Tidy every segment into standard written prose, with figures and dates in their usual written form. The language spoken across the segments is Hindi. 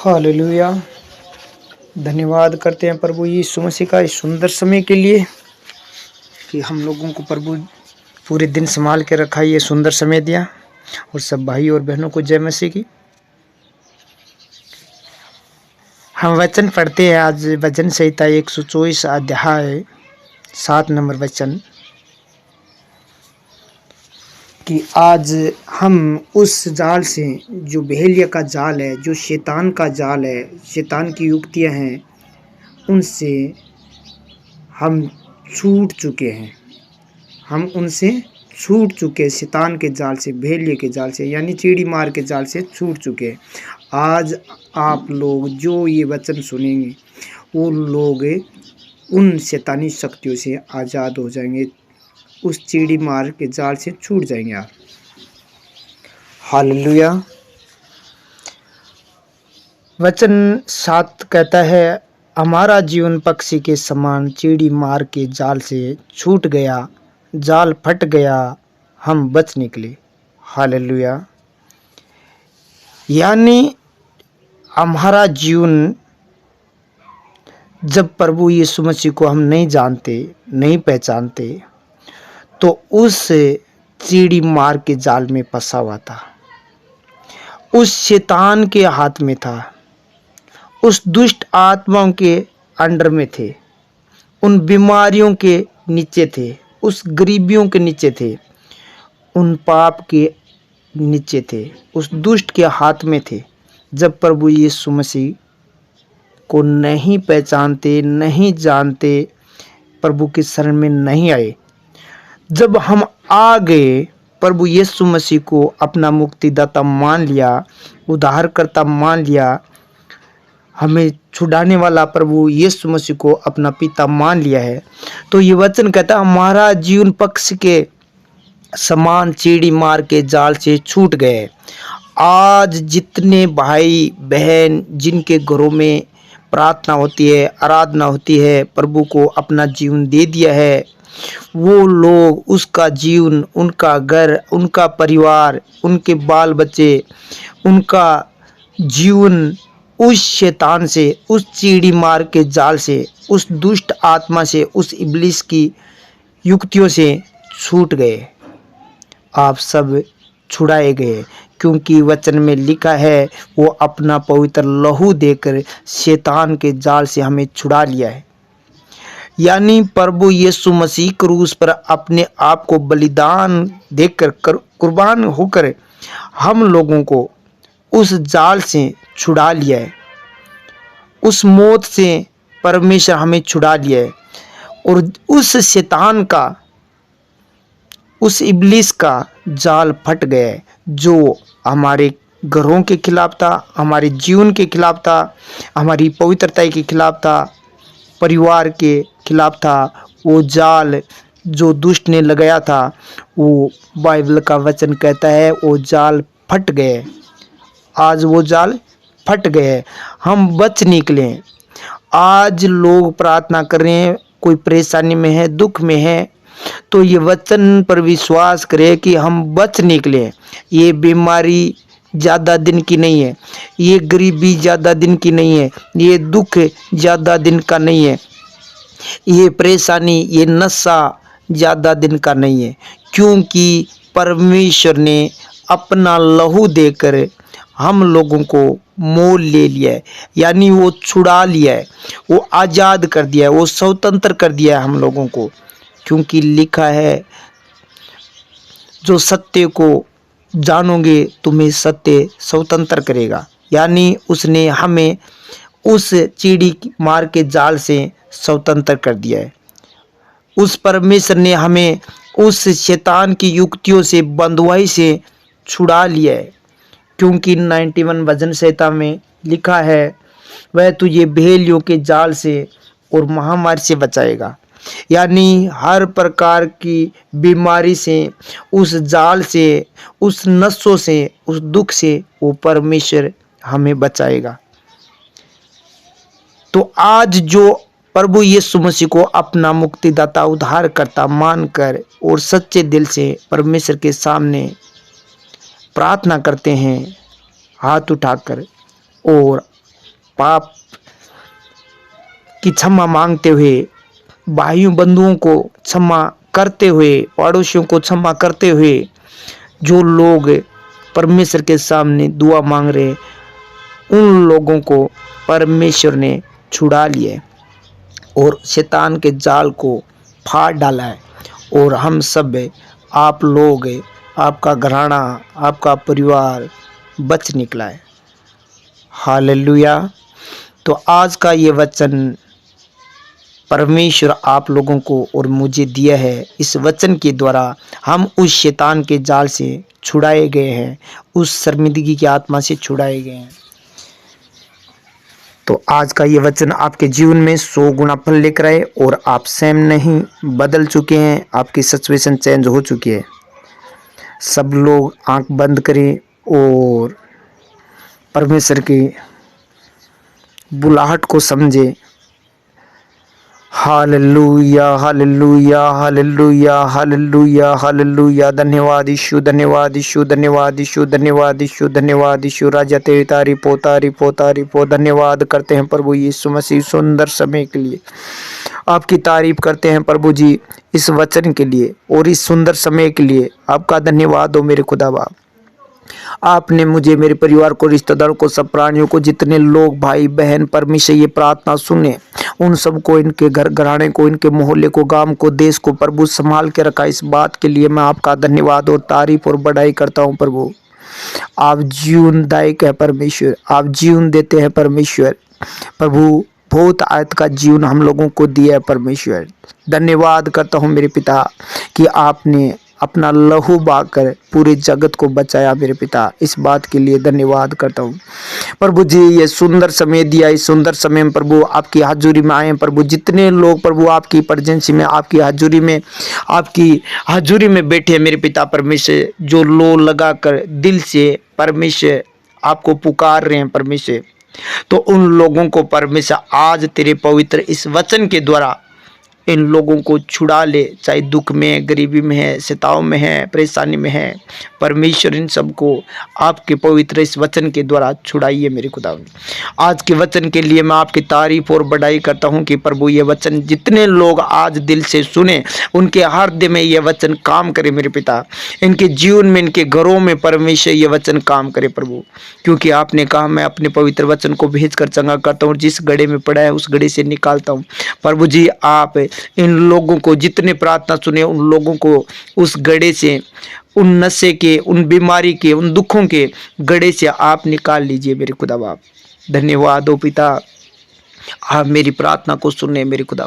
हालेलुया। धन्यवाद करते हैं प्रभु यीशु मसीह का इस सुंदर समय के लिए कि हम लोगों को प्रभु पूरे दिन संभाल के रखा, ये सुंदर समय दिया। और सब भाई और बहनों को जय मसीह की। हम वचन पढ़ते हैं आज वचन संहिता 124 अध्याय 7 नंबर वचन कि आज हम उस जाल से, जो बहेलिया का जाल है, जो शैतान का जाल है, शैतान की युक्तियां हैं, उनसे हम छूट चुके हैं। हम उनसे छूट चुके, शैतान के जाल से, बहेलिया के जाल से, यानी चिड़ी मार के जाल से छूट चुके। आज आप लोग जो ये वचन सुनेंगे वो लोग उन शैतानी शक्तियों से आज़ाद हो जाएंगे, उस चिड़ी मार के जाल से छूट जाएंगे आप। हालेलुया। वचन 7 कहता है, हमारा जीवन पक्षी के समान चिड़ी मार के जाल से छूट गया, जाल फट गया, हम बच निकले। हालेलुया। यानी हमारा जीवन, जब प्रभु यीशु मसीह को हम नहीं जानते, नहीं पहचानते, तो उस चिड़ी मार के जाल में फंसा हुआ था, उस शैतान के हाथ में था, उस दुष्ट आत्माओं के अंडर में थे, उन बीमारियों के नीचे थे, उस गरीबियों के नीचे थे, उन पाप के नीचे थे, उस दुष्ट के हाथ में थे। जब प्रभु यीशु मसीह को नहीं पहचानते, नहीं जानते, प्रभु के शरण में नहीं आए, जब हम आ गए, प्रभु यीशु मसीह को अपना मुक्तिदाता मान लिया, उद्धारकर्ता मान लिया, हमें छुड़ाने वाला प्रभु यीशु मसीह को अपना पिता मान लिया है, तो ये वचन कहता है हमारा जीवन पक्ष के समान चिड़ी मार के जाल से छूट गए। आज जितने भाई बहन जिनके घरों में प्रार्थना होती है, आराधना होती है, प्रभु को अपना जीवन दे दिया है, वो लोग, उसका जीवन, उनका घर, उनका परिवार, उनके बाल बच्चे, उनका जीवन उस शैतान से, उस चिड़ी मार के जाल से, उस दुष्ट आत्मा से, उस इब्लिस की युक्तियों से छूट गए। आप सब छुड़ाए गए, क्योंकि वचन में लिखा है वो अपना पवित्र लहू देकर शैतान के जाल से हमें छुड़ा लिया है। यानी प्रभु यीशु मसीह क्रूस पर अपने आप को बलिदान देकर, कुर्बान होकर हम लोगों को उस जाल से छुड़ा लिया है, उस मौत से परमेश्वर हमें छुड़ा लिया है। और उस शैतान का, उस इब्लिस का जाल फट गया है, जो हमारे घरों के खिलाफ था, हमारे जीवन के खिलाफ था, हमारी पवित्रता के खिलाफ था, परिवार के खिलाफ था। वो जाल जो दुष्ट ने लगाया था, वो बाइबल का वचन कहता है वो जाल फट गए। आज वो जाल फट गए, हम बच निकले। आज लोग प्रार्थना कर रहे हैं, कोई परेशानी में है, दुख में है, तो ये वचन पर विश्वास करें कि हम बच निकले। ये बीमारी ज़्यादा दिन की नहीं है, ये गरीबी ज़्यादा दिन की नहीं है, ये दुख ज़्यादा दिन का नहीं है, ये परेशानी, ये नशा ज़्यादा दिन का नहीं है, क्योंकि परमेश्वर ने अपना लहू देकर हम लोगों को मोल ले लिया है। यानी वो छुड़ा लिया है, वो आज़ाद कर दिया है, वो स्वतंत्र कर दिया है हम लोगों को। क्योंकि लिखा है जो सत्य को जानोगे तुम्हें सत्य स्वतंत्र करेगा। यानी उसने हमें उस चिड़ी मार के जाल से स्वतंत्र कर दिया है। उस परमेश्वर ने हमें उस शैतान की युक्तियों से, बंधुआई से छुड़ा लिया है। क्योंकि 91 भजन संहिता में लिखा है वह तुझे बहेलियों के जाल से और महामारी से बचाएगा। यानी हर प्रकार की बीमारी से, उस जाल से, उस नशों से, उस दुख से वो परमेश्वर हमें बचाएगा। तो आज जो प्रभु यीशु मसीह को अपना मुक्तिदाता, उद्धारकर्ता मानकर और सच्चे दिल से परमेश्वर के सामने प्रार्थना करते हैं हाथ उठाकर, और पाप की क्षमा मांगते हुए, भाइयों बंधुओं को क्षमा करते हुए, पड़ोसियों को क्षमा करते हुए जो लोग परमेश्वर के सामने दुआ मांग रहे, उन लोगों को परमेश्वर ने छुड़ा लिया और शैतान के जाल को फाड़ डाला है। और हम सब, आप लोग, आपका घराना, आपका परिवार बच निकला है। हालेलुया। तो आज का ये वचन परमेश्वर आप लोगों को और मुझे दिया है। इस वचन के द्वारा हम उस शैतान के जाल से छुड़ाए गए हैं, उस शर्मिंदगी की आत्मा से छुड़ाए गए हैं। तो आज का ये वचन आपके जीवन में 100 गुना फल लेकर आए और आप सेम नहीं, बदल चुके हैं, आपकी सिचुएशन चेंज हो चुकी है। सब लोग आंख बंद करें और परमेश्वर की बुलाहट को समझे। Hallelujah, hallelujah, hallelujah, hallelujah, hallelujah. धन्यवाद यीशु, धन्यवाद यीशु, धन्यवाद यीशु, धन्यवाद यीशु, धन्यवाद यीशु। राजा तेरी तारीफो, तारीफो, तारीफो। धन्यवाद करते हैं प्रभु यीशु मसीह सुंदर समय के लिए। आपकी तारीफ करते हैं प्रभु जी इस वचन के लिए और इस सुंदर समय के लिए। आपका धन्यवाद हो मेरे खुदा बाप। आपने मुझे, मेरे परिवार को, रिश्तेदारों को, सब प्राणियों को, जितने लोग भाई बहन परमेश्वर ये प्रार्थना सुने, उन सबको, इनके घर घराने को, इनके मोहल्ले को, गांव को, देश को प्रभु संभाल के रखा। इस बात के लिए मैं आपका धन्यवाद और तारीफ और बड़ाई करता हूँ प्रभु। आप जीवनदायक है परमेश्वर, आप जीवन देते हैं परमेश्वर। प्रभु बहुत आयत का जीवन हम लोगों को दिया है परमेश्वर। धन्यवाद करता हूँ मेरे पिता कि आपने अपना लहू बहाकर पूरे जगत को बचाया मेरे पिता। इस बात के लिए धन्यवाद करता हूँ प्रभु जी। ये सुंदर समय दिया, इस सुंदर समय में प्रभु आपकी हाजुरी में आए प्रभु। जितने लोग प्रभु आपकी प्रेजेंस में, आपकी हाजुरी में बैठे मेरे पिता परमेश्वर, जो लो लगा कर दिल से परमेश्वर आपको पुकार रहे हैं परमेश्वर, तो उन लोगों को परमेश्वर आज तेरे पवित्र इस वचन के द्वारा इन लोगों को छुड़ा ले। चाहे दुख में, गरीबी में है, सिताव में है, परेशानी में है, परमेश्वर इन सबको आपके पवित्र इस वचन के द्वारा छुड़ाइए मेरे खुदा। आज के वचन के लिए मैं आपकी तारीफ और बड़ाई करता हूं कि प्रभु ये वचन जितने लोग आज दिल से सुने, उनके हृदय में ये वचन काम करे मेरे पिता। इनके जीवन में, इनके घरों में परमेश्वर ये वचन काम करे प्रभु, क्योंकि आपने कहा मैं अपने पवित्र वचन को भेज कर चंगा करता हूँ, जिस गड्ढे में पड़ा है उस गड्ढे से निकालता हूँ। प्रभु जी आप इन लोगों को, जितने प्रार्थना सुने, उन लोगों को उस गड्ढे से, उन नशे के, उन बीमारी के, उन दुखों के गड्ढे से आप निकाल लीजिए मेरे खुदा बाप। धन्यवाद हो पिता, आप मेरी प्रार्थना को सुने मेरे खुदा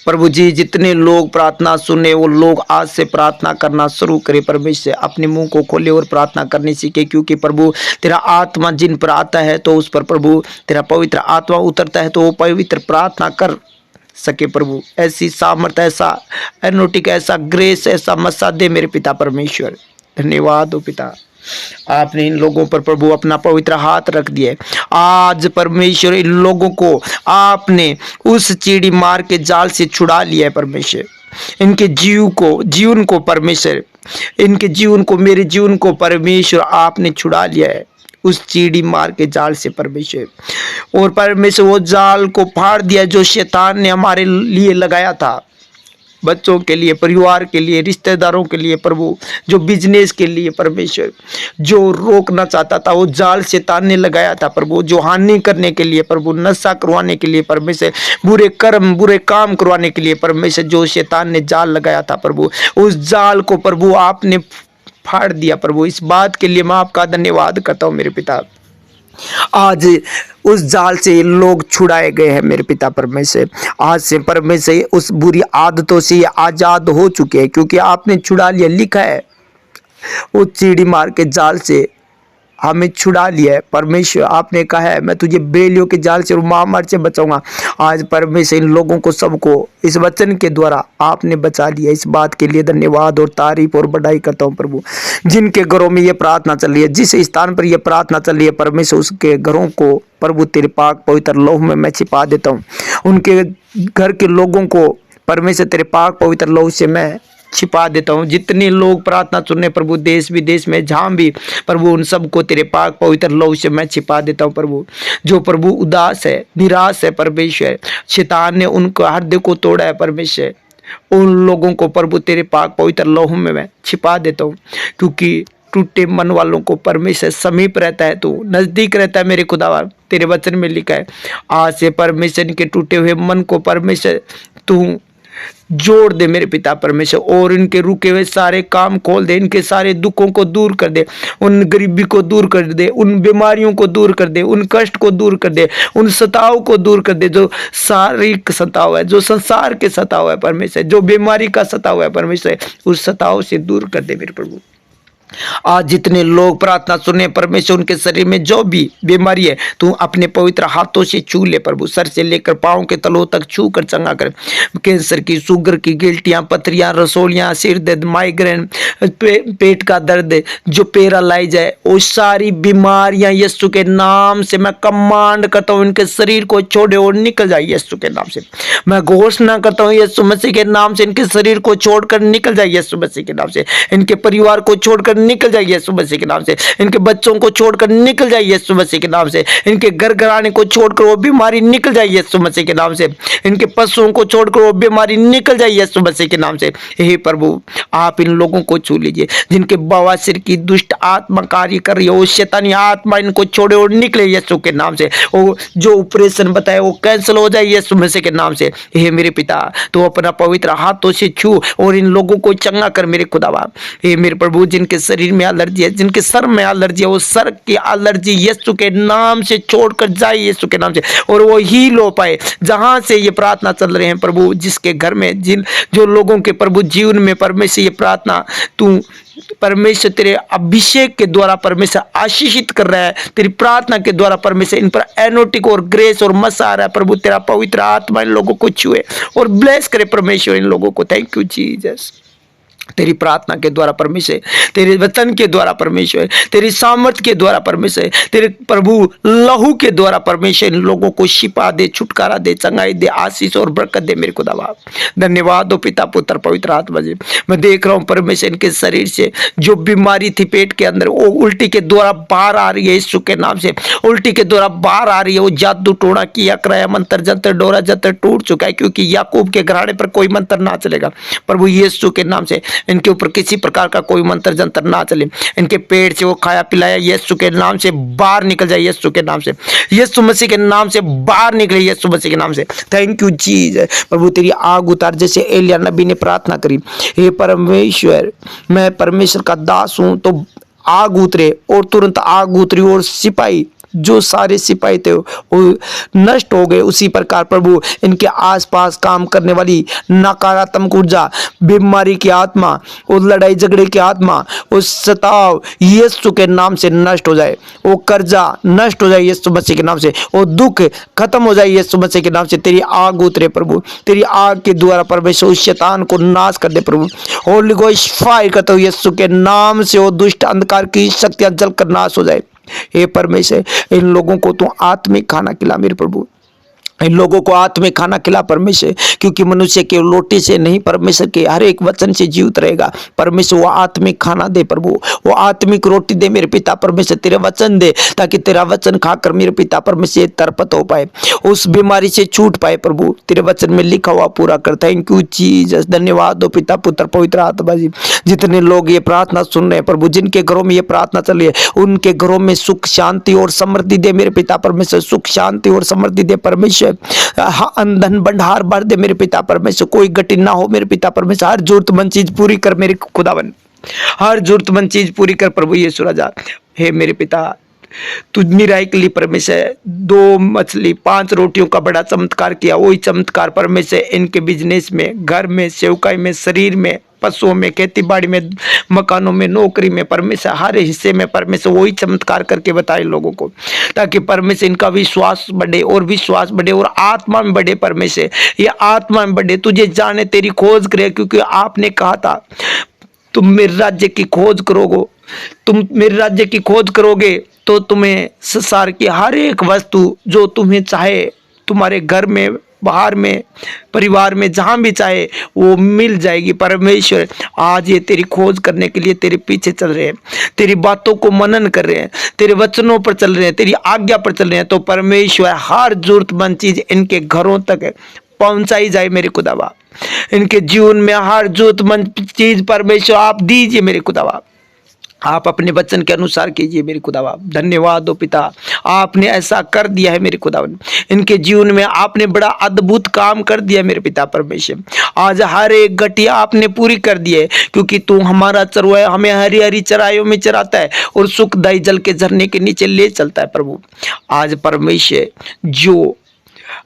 प्रभु जी। जितने लोग प्रार्थना सुने वो लोग आज से प्रार्थना करना शुरू करें परमेश्वर। अपने मुंह को खोले और प्रार्थना करने सीखे, क्योंकि प्रभु तेरा आत्मा जिन पर आता है तो उस पर प्रभु तेरा पवित्र आत्मा उतरता है, तो वो पवित्र प्रार्थना कर सके प्रभु। ऐसी सामर्थ, ऐसा एनोटिक, ऐसा ग्रेस, ऐसा मसा दे मेरे पिता परमेश्वर। धन्यवाद हो पिता, आपने इन लोगों पर प्रभु अपना पवित्र हाथ रख दिया। आज परमेश्वर इन लोगों को आपने उस चीड़ी मार के जाल से छुड़ा लिया है परमेश्वर। इनके जीवन को परमेश्वर, इनके जीवन को, मेरे जीवन को परमेश्वर आपने छुड़ा लिया है उस चीड़ी मार के जाल से परमेश्वर। और परमेश्वर वो जाल को फाड़ दिया जो शैतान ने हमारे लिए लगाया था, बच्चों के लिए, परिवार के लिए, रिश्तेदारों के लिए प्रभु, जो बिजनेस के लिए परमेश्वर, जो रोकना चाहता था वो जाल शैतान ने लगाया था प्रभु, जो हानि करने के लिए प्रभु, नशा करवाने के लिए परमेश्वर, बुरे कर्म, बुरे काम करवाने के लिए परमेश्वर, जो शैतान ने जाल लगाया था प्रभु, उस जाल को प्रभु आपने फाड़ दिया प्रभु। इस बात के लिए मैं आपका धन्यवाद करता हूँ मेरे पिता। आज उस जाल से लोग छुड़ाए गए हैं मेरे पिता परमेश्वर। आज से परमेश्वर उस बुरी आदतों से आजाद हो चुके हैं, क्योंकि आपने छुड़ा लिया। लिखा है वो चीड़ी मार के जाल से हमें छुड़ा लिया है परमेश्वर। आपने कहा है मैं तुझे बेलियों के जाल से और महामार से बचाऊंगा। आज परमेश्वर इन लोगों को, सबको इस वचन के द्वारा आपने बचा लिया। इस बात के लिए धन्यवाद और तारीफ और बड़ाई करता हूँ प्रभु। जिनके घरों में ये प्रार्थना चल रही है, जिस स्थान पर यह प्रार्थना चल रही है परमेश्वर, उसके घरों को प्रभु तेरे पाक पवित्र लहू में मैं छिपा देता हूँ। उनके घर के लोगों को परमेश्वर तेरे पाक पवित्र लहू से मैं छिपा देता हूँ। जितने लोग प्रार्थना सुनने प्रभु देश विदेश में जहाँ भी प्रभु, उन सबको तेरे पाक पवित्र लहू से मैं छिपा देता हूँ प्रभु। जो प्रभु उदास है, निराश है परमेश्वर, शैतान ने उनका हृदय को तोड़ा है परमेश्वर, उन लोगों को प्रभु तेरे पाक पवित्र लहू में मैं छिपा देता हूँ। क्योंकि टूटे मन वालों को परमेश्वर समीप रहता है, तू नजदीक रहता है मेरे खुदावा। तेरे वचन में लिखा है, आज से परमेश्वर के टूटे हुए मन को परमेश्वर तू जोड़ दे मेरे पिता परमेश्वर, और इनके रुके हुए सारे काम खोल दे, इनके सारे दुखों को दूर कर दे, उन गरीबी को दूर कर दे, उन बीमारियों को दूर कर दे, उन कष्ट को दूर कर दे, उन सताव को दूर कर दे, जो शारीरिक सताव है, जो संसार के सताव है परमेश्वर, जो बीमारी का सताव है परमेश्वर, उस सताव से दूर कर दे मेरे प्रभु। आज जितने लोग प्रार्थना सुने परमेश्वर, उनके शरीर में जो भी बीमारी है तू अपने पवित्र हाथों से छू ले प्रभु, सर से लेकर पांव के तलों तक छू कर चंगा कर। कैंसर की, शुगर की, गिल्टियां, पथरियां, रसोलियां, सिर दर्द, माइग्रेन, पेट का दर्द, जो पैरालाइज है, वो सारी बीमारियां यीशु के नाम से मैं कमांड करता हूँ, इनके शरीर को छोड़े और निकल जाए यीशु के नाम से। मैं घोषणा करता हूँ यीशु मसीह के नाम से, इनके शरीर को छोड़कर निकल जाए यीशु मसीह के नाम से, इनके परिवार को छोड़कर निकल जाइए यीशु मसीह के नाम से, इनके बच्चों को छोड़कर निकल जाइए यीशु मसीह के नाम से, इनके घर घराने को छोड़कर वो बीमारी निकल जाइए यीशु मसीह के नाम से, इनके पशुओं को छोड़कर वो बीमारी निकल जाइए यीशु मसीह के नाम से। हे प्रभु, आप इन लोगों को छू लीजिए जिनके बवासीर की दुष्ट आत्मा कार्य कर रही है, वो शैतानी आत्मा इनको छोड़े और निकले यीशु के नाम से। वो जो ऑपरेशन बताए वो कैंसिल हो जाए यीशु मसीह के नाम से। हे मेरे पिता, तो अपना पवित्र हाथों से छू और इन लोगों को चंगा कर मेरे खुदावा। हे मेरे प्रभु, जिनके शरीर में एलर्जी है, जिनके सर में एलर्जी है, वो सर की एलर्जी यीशु के नाम से छोड़कर जाए यीशु के नाम से, और वो हील हो पाए। जहां से ये प्रार्थना चल रहे हैं प्रभु, जिसके घर में जो लोगों के प्रभु जीवन में परमेश्वर ये प्रार्थना तू परमेश्वर तेरे अभिषेक के द्वारा परमेश्वर आशीषित कर रहा है, तेरी प्रार्थना के द्वारा परमेश्वर इन पर एनोटिक और ग्रेस और मसा आ रहा है प्रभु। तेरा पवित्र आत्मा इन लोगों को छुए और ब्लेस करे परमेश्वर इन लोगों को। Thank you Jesus. तेरी प्रार्थना के द्वारा परमेश्वर, तेरे वचन के द्वारा परमेश्वर, तेरी सामर्थ के द्वारा परमेश्वर, तेरे प्रभु लहू के द्वारा परमेश्वर इन लोगों को शिफा दे, छुटकारा दे, चंगाई दे, आशीष और बरकत दे मेरे खुदावा। धन्यवाद हो पिता, पुत्र, पवित्र आत्मा जी। मैं देख रहा हूँ परमेश्वर इनके शरीर से जो बीमारी थी पेट के अंदर, वो उल्टी के द्वारा बाहर आ रही है यीशु के नाम से, उल्टी के द्वारा बाहर आ रही है। वो जादू टोना किया कराया, मंत्र जंत्र डोरा जंत्र टूट चुका है, क्योंकि याकूब के घराने पर कोई मंत्र ना चलेगा प्रभु यीशु के नाम से। इनके ऊपर किसी प्रकार का कोई मंत्र जंत्र ना चले, इनके पेट से वो खाया पिलाया यीशु के नाम से बाहर निकल जाए, यीशु के नाम से, यीशु मसीह के नाम से बाहर निकले यीशु मसीह के नाम से। Thank you Jesus. प्रभु तेरी आग उतार, जैसे एलिया नबी ने प्रार्थना करी, हे परमेश्वर मैं परमेश्वर का दास हूं, तो आग उतरे, और तुरंत आग उतरी और सिपाही, जो सारे सिपाही थे वो नष्ट हो गए। उसी प्रकार प्रभु इनके आसपास काम करने वाली नकारात्मक ऊर्जा, बीमारी की आत्मा, वो लड़ाई झगड़े की आत्मा, वो सताव यीशु के नाम से नष्ट हो जाए, वो कर्जा नष्ट हो जाए यीशु मसीह के नाम से, वो दुख खत्म हो जाए यीशु मसीह के नाम से। तेरी आग उतरे प्रभु, तेरी आग के द्वारा परमेश्वर उस शैतान को नाश कर दे प्रभु। होली गोस्ट फायर करते हो यीशु के नाम से, वो दुष्ट अंधकार की शक्तियां जलकर नाश हो जाए। हे परमेश्वर, इन लोगों को तू आत्मिक खाना खिला मेरे प्रभु, इन लोगों को आत्मिक खाना खिला परमेश्वर, क्योंकि मनुष्य के रोटी से नहीं परमेश्वर के हर एक वचन से जीवित रहेगा परमेश्वर। वो आत्मिक खाना दे प्रभु, वो आत्मिक रोटी दे मेरे पिता परमेश्वर, तेरे वचन दे, ताकि तेरा वचन खाकर मेरे पिता परमेश्वर तरपत हो पाए, उस बीमारी से छूट पाए प्रभु। तेरे वचन में लिखा हुआ पूरा कर। Thank you Jesus. धन्यवाद दो पिता, पुत्र, पवित्र आत्मा जी। जितने लोग ये प्रार्थना सुन रहे हैं प्रभु, जिनके घरों में ये प्रार्थना चल रही है, उनके घरों में सुख शांति और समृद्धि दे मेरे पिता परमेश्वर, सुख शांति और समृद्धि दे परमेश्वर। धन भंडार भर दे मेरे पिता परमेश्वर, कोई घटी ना हो मेरे पिता परमेश्वर। हर जरूरतमंद चीज पूरी कर मेरे खुदावन, हर जरूरतमंद चीज पूरी कर प्रभु यीशु राजा। हे मेरे पिता, तुझ मेरा के लिए परमेश्वर 2 मछली 5 रोटियों का बड़ा चमत्कार किया। वही चमत्कार परमेश्वर इनके बिजनेस में, घर में, सेवकाई में, शरीर में, पशुओं में, खेती बाड़ी में, मकानों में, नौकरी में, परमेश्वर हर हिस्से में परमेश्वर वही चमत्कार करके बताए लोगों को, ताकि परमेश्वर इनका विश्वास बढ़े और विश्वास बढ़े और आत्मा में बढ़े परमेश्वर, ये आत्मा में बढ़े, तुझे जाने, तेरी खोज करे, क्योंकि आपने कहा था तुम मेरे राज्य की खोज करोगे, तुम मेरे राज्य की खोज करोगे तो तुम्हें संसार की हर एक वस्तु जो तुम्हें चाहे तुम्हारे घर में बाहर में, परिवार में, जहाँ भी चाहे वो मिल जाएगी। परमेश्वर आज ये तेरी खोज करने के लिए तेरे पीछे चल रहे हैं, तेरी बातों को मनन कर रहे हैं, तेरे वचनों पर चल रहे हैं, तेरी आज्ञा पर चल रहे हैं। तो परमेश्वर हर जरूरतमंद चीज इनके घरों तक पहुंचाई जाए मेरे खुदावा। इनके जीवन में हर जरूरतमंद चीज परमेश्वर आप दीजिए मेरे खुदावा। आप अपने वचन के अनुसार कीजिए मेरे खुदावा। धन्यवाद हो पिता, आपने ऐसा कर दिया है मेरे खुदावन। इनके जीवन में आपने बड़ा अद्भुत काम कर दिया मेरे पिता परमेश्वर। आज हर एक गठिया आपने पूरी कर दी है, क्योंकि तू हमारा चरवाहा है, हमें हरी हरी चराइयों में चराता है और सुखदायी जल के झरने के नीचे ले चलता है। प्रभु आज परमेश्वर जो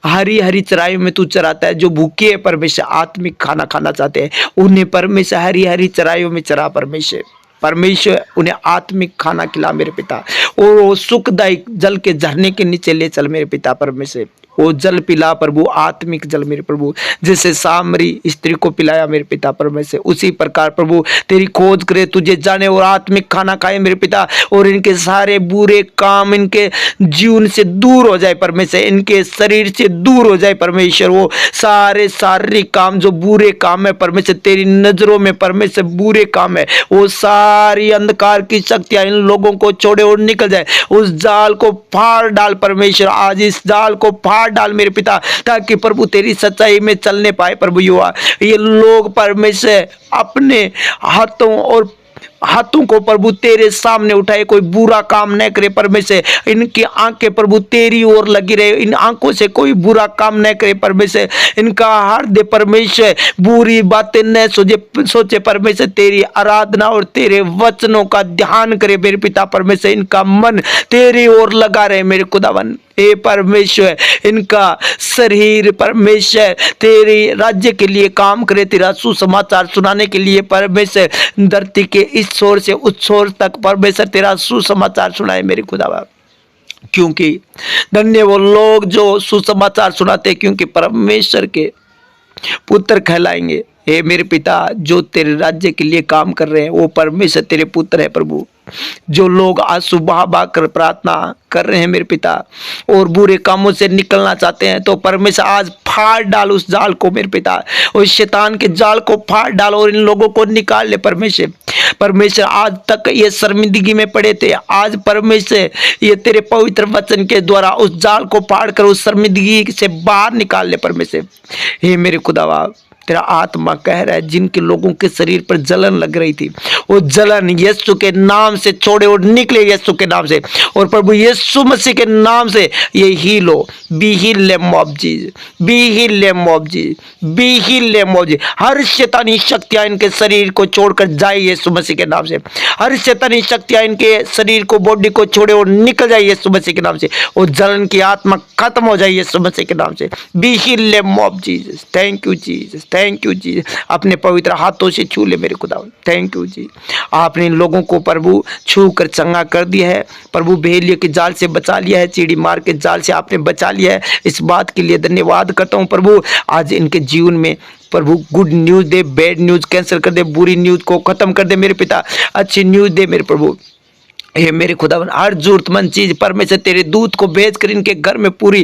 हरी हरी चराइयों में तू चराता है, जो भूखे है परमेश्वर आत्मिक खाना खाना चाहते हैं, उन्हें परमेश्वर हरी हरी चराइयों में चरा परमेश्वर। परमेश्वर उन्हें आत्मिक खाना खिला मेरे पिता, और वो सुखदायक जल के झरने के नीचे ले चल मेरे पिता परमेश्वर। वो जल पिला प्रभु, आत्मिक जल मेरे प्रभु, जैसे सामरी स्त्री को पिलाया मेरे पिता परमेश्वर, उसी प्रकार प्रभु तेरी खोज करे, तुझे जाने और आत्मिक खाना खाए मेरे पिता। और इनके सारे बुरे काम इनके जीवन से दूर हो जाए परमेश्वर, इनके शरीर से दूर हो जाए परमेश्वर। वो सारे शारीरिक काम जो बुरे काम है परमेश्वर, तेरी नजरों में परमेश्वर बुरे काम है, वो सारी अंधकार की शक्तियां इन लोगों को छोड़े और निकल जाए। उस जाल को फाड़ डाल परमेश्वर, आज इस जाल को फाड़ डाल मेरे पिता, ताकि प्रभु तेरी सच्चाई में चलने पाए। प्रभु ये लोग परमेश्वर अपने हाथों को प्रभु तेरे सामने उठाए, कोई बुरा काम न करे परमेश्वर। इनकी आंखें प्रभु तेरी ओर लगी रहे, इन आंखों से कोई बुरा काम न करे परमेश्वर। इनका हृदय परमेश्वर बुरी बातें न सोचे परमेश्वर, तेरी आराधना और तेरे वचनों का ध्यान करे मेरे पिता परमेश्वर। इनका मन तेरी ओर लगा रहे मेरे खुदावन। हे परमेश्वर इनका शरीर परमेश्वर तेरे राज्य के लिए काम करे, तेरा सुसमाचार सुनाने के लिए परमेश्वर धरती के इस छोर से उस छोर तक परमेश्वर तेरा सुसमाचार सुनाए मेरे खुदावा। क्योंकि धन्य वो लोग जो सुसमाचार सुनाते, क्योंकि परमेश्वर के पुत्र कहलाएंगे। हे मेरे पिता जो तेरे राज्य के लिए काम कर रहे हैं वो परमेश्वर तेरे पुत्र है प्रभु। जो लोग आज सुबह बाकर प्रार्थना कर रहे हैं मेरे पिता और बुरे कामों से निकलना चाहते हैं, तो परमेश्वर आज फाड़ डाल उस जाल को मेरे पिता, उस शैतान के जाल को फाड़ डाल और इन लोगों को निकाल ले परमेश्वर। परमेश्वर आज तक ये शर्मिंदगी में पड़े थे, आज परमेश्वर ये तेरे पवित्र वचन के द्वारा उस जाल को फाड़ कर उस शर्मिंदगी से बाहर निकाल ले परमेश्वर। हे मेरे खुदावा तेरा आत्मा कह रहा है जिनके लोगों के शरीर पर जलन लग रही थी, वो जलन यीशु के नाम से छोड़े और निकले यीशु के नाम से। और प्रभु यीशु मसीह के नाम से ये हील हो, be heal name of Jesus, be heal name of Jesus, be heal name of Jesus. हर शैतानी शक्तियां इनके शरीर को छोड़कर जाए यीशु मसीह के नाम से। हर शैतानी शक्तियां इनके शरीर को, बॉडी को छोड़े और निकल जाए यीशु मसीह के नाम से। और जलन की आत्मा खत्म हो जाए यीशु मसीह के नाम से। Be heal name of Jesus. Thank you Jesus, thank you ji. अपने पवित्र हाथों से छू ले मेरे खुदा। थैंक यू जी, आपने इन लोगों को प्रभु छू कर चंगा कर दिया है प्रभु। भेड़िए के जाल से बचा लिया है, चीड़ी मार के जाल से आपने बचा लिया है। इस बात के लिए धन्यवाद करता हूँ प्रभु। आज इनके जीवन में प्रभु गुड न्यूज दे, बैड न्यूज कैंसिल कर दे, बुरी न्यूज को खत्म कर दे मेरे पिता, अच्छी न्यूज दे मेरे प्रभु। ये मेरे खुदावन हर जरूरतमंद चीज परमेश्वर तेरे दूत को भेज कर इनके घर में पूरी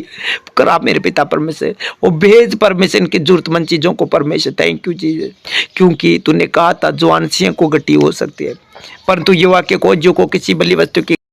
करा मेरे पिता परमेश्वर। वो भेज परमेश्वर इनकी जरूरतमंद चीजों को परमेश्वर। थैंक यू जी, क्योंकि तूने कहा था जवान सिंह को गट्टी हो सकती है, परंतु ये वाक्य को जो को किसी बली वस्तु की